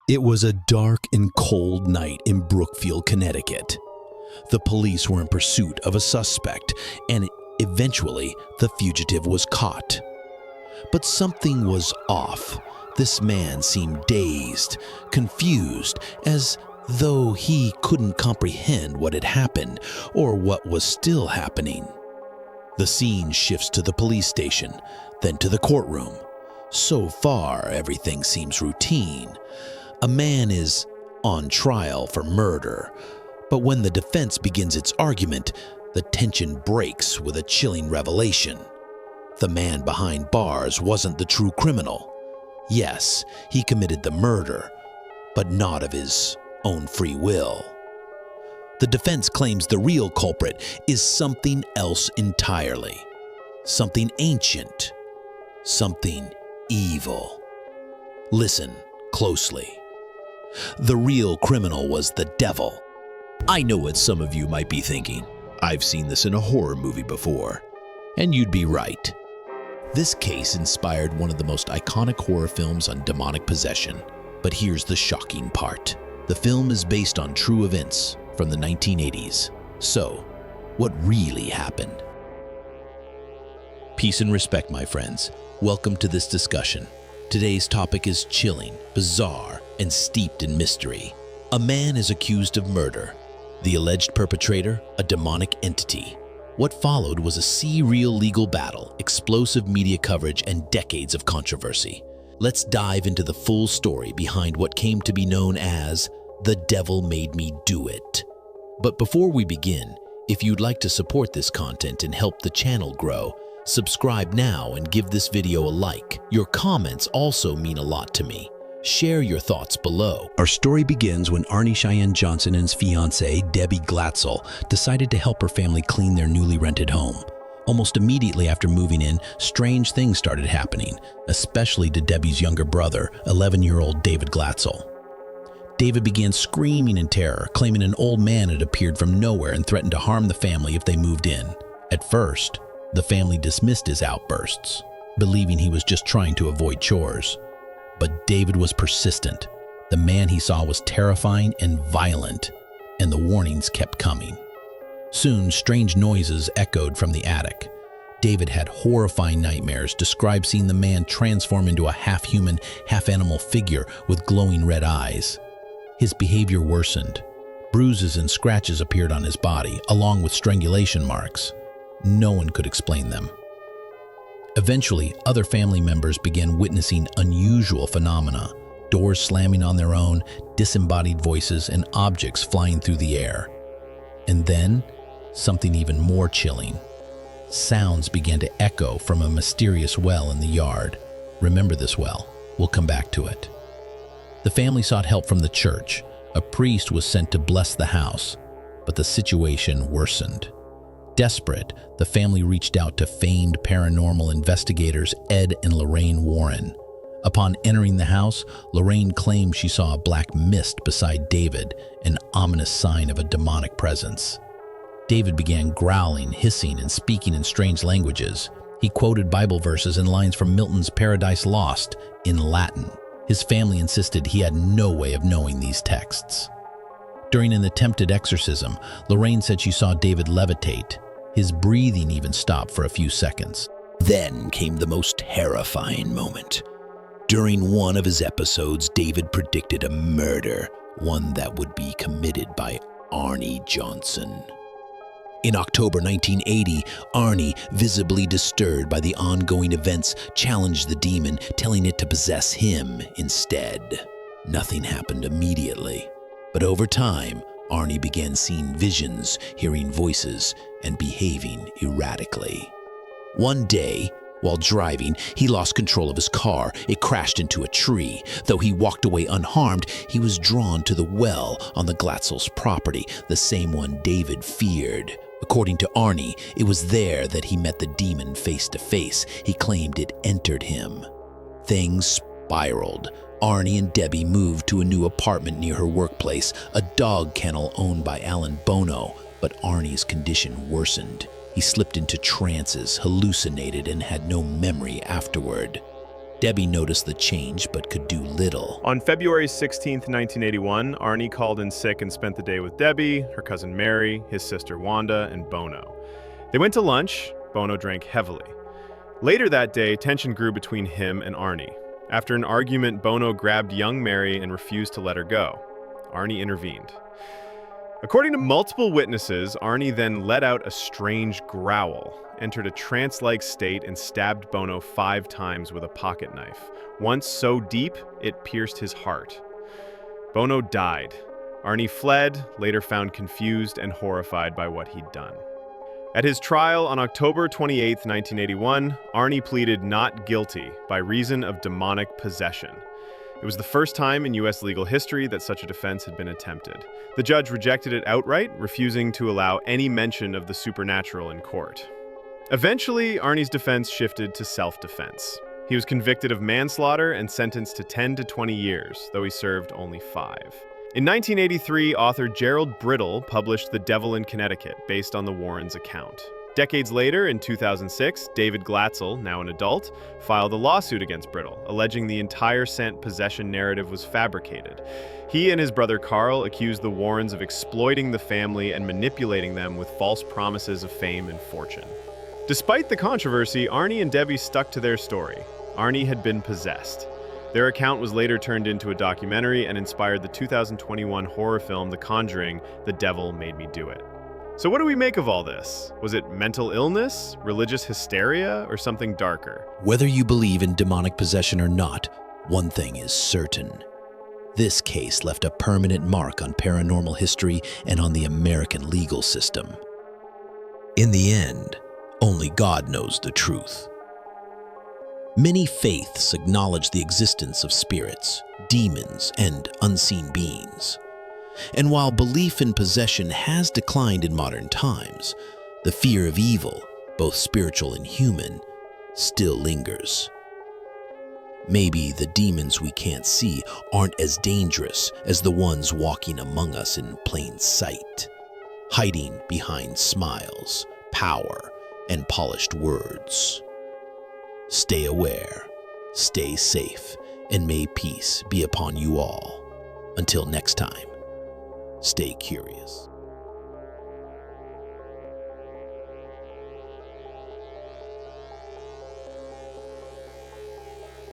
It was a dark and cold night in Brookfield, Connecticut. The police were in pursuit of a suspect, and eventually the fugitive was caught. But something was off. This man seemed dazed, confused, as though he couldn't comprehend what had happened or what was still happening. The scene shifts to the police station, then to the courtroom. So far, everything seems routine. A man is on trial for murder, but when the defense begins its argument, the tension breaks with a chilling revelation. The man behind bars wasn't the true criminal. Yes, he committed the murder, but not of his own free will. The defense claims the real culprit is something else entirely. Something ancient. Something evil. Listen closely. The real criminal was the devil. I know what some of you might be thinking. I've seen this in a horror movie before. And you'd be right. This case inspired one of the most iconic horror films on demonic possession. But here's the shocking part. The film is based on true events from the 1980s. So, what really happened? Peace and respect, my friends. Welcome to this discussion. Today's topic is chilling, bizarre, and steeped in mystery. A man is accused of murder. The alleged perpetrator, a demonic entity. What followed was a surreal legal battle, explosive media coverage, and decades of controversy. Let's dive into the full story behind what came to be known as "The Devil Made Me Do It." But before we begin, if you'd like to support this content and help the channel grow, subscribe now and give this video a like. Your comments also mean a lot to me. Share your thoughts below. Our story begins when Arnie Cheyenne Johnson and his fiancée, Debbie Glatzel, decided to help her family clean their newly rented home. Almost immediately after moving in, strange things started happening, especially to Debbie's younger brother, 11-year-old David Glatzel. David began screaming in terror, claiming an old man had appeared from nowhere and threatened to harm the family if they moved in. At first, the family dismissed his outbursts, believing he was just trying to avoid chores. But David was persistent. The man he saw was terrifying and violent, and the warnings kept coming. Soon, strange noises echoed from the attic. David had horrifying nightmares, described seeing the man transform into a half-human, half-animal figure with glowing red eyes. His behavior worsened. Bruises and scratches appeared on his body, along with strangulation marks. No one could explain them. Eventually, other family members began witnessing unusual phenomena, doors slamming on their own, disembodied voices, and objects flying through the air. And then, something even more chilling. Sounds began to echo from a mysterious well in the yard. Remember this well. We'll come back to it. The family sought help from the church. A priest was sent to bless the house, but the situation worsened. Desperate, the family reached out to famed paranormal investigators Ed and Lorraine Warren. Upon entering the house, Lorraine claimed she saw a black mist beside David, an ominous sign of a demonic presence. David began growling, hissing, and speaking in strange languages. He quoted Bible verses and lines from Milton's Paradise Lost in Latin. His family insisted he had no way of knowing these texts. During an attempted exorcism, Lorraine said she saw David levitate. His breathing even stopped for a few seconds. Then came the most terrifying moment. During one of his episodes, David predicted a murder, one that would be committed by Arnie Johnson. In October 1980, Arnie, visibly disturbed by the ongoing events, challenged the demon, telling it to possess him instead. Nothing happened immediately, but over time, Arnie began seeing visions, hearing voices, and behaving erratically. One day, while driving, he lost control of his car. It crashed into a tree. Though he walked away unharmed, he was drawn to the well on the Glatzel's property, the same one David feared. According to Arnie, it was there that he met the demon face to face. He claimed it entered him. Things spiraled. Arnie and Debbie moved to a new apartment near her workplace, a dog kennel owned by Alan Bono, but Arnie's condition worsened. He slipped into trances, hallucinated, and had no memory afterward. Debbie noticed the change but could do little. On February 16, 1981, Arnie called in sick and spent the day with Debbie, her cousin Mary, his sister Wanda, and Bono. They went to lunch. Bono drank heavily. Later that day, tension grew between him and Arnie. After an argument, Bono grabbed young Mary and refused to let her go. Arnie intervened. According to multiple witnesses, Arnie then let out a strange growl, entered a trance-like state, and stabbed Bono 5 times with a pocket knife, once so deep it pierced his heart. Bono died. Arnie fled, later found confused and horrified by what he'd done. At his trial on October 28, 1981, Arnie pleaded not guilty by reason of demonic possession. It was the first time in U.S. legal history that such a defense had been attempted. The judge rejected it outright, refusing to allow any mention of the supernatural in court. Eventually, Arnie's defense shifted to self-defense. He was convicted of manslaughter and sentenced to 10 to 20 years, though he served only 5. In 1983, author Gerald Brittle published The Devil in Connecticut, based on the Warrens' account. Decades later, in 2006, David Glatzel, now an adult, filed a lawsuit against Brittle, alleging the entire scent possession narrative was fabricated. He and his brother Carl accused the Warrens of exploiting the family and manipulating them with false promises of fame and fortune. Despite the controversy, Arnie and Debbie stuck to their story. Arnie had been possessed. Their account was later turned into a documentary and inspired the 2021 horror film The Conjuring, The Devil Made Me Do It. So what do we make of all this? Was it mental illness, religious hysteria, or something darker? Whether you believe in demonic possession or not, one thing is certain. This case left a permanent mark on paranormal history and on the American legal system. In the end, only God knows the truth. Many faiths acknowledge the existence of spirits, demons, and unseen beings. And while belief in possession has declined in modern times, the fear of evil, both spiritual and human, still lingers. Maybe the demons we can't see aren't as dangerous as the ones walking among us in plain sight, hiding behind smiles, power, and polished words. Stay aware, stay safe, and may peace be upon you all. Until next time, stay curious.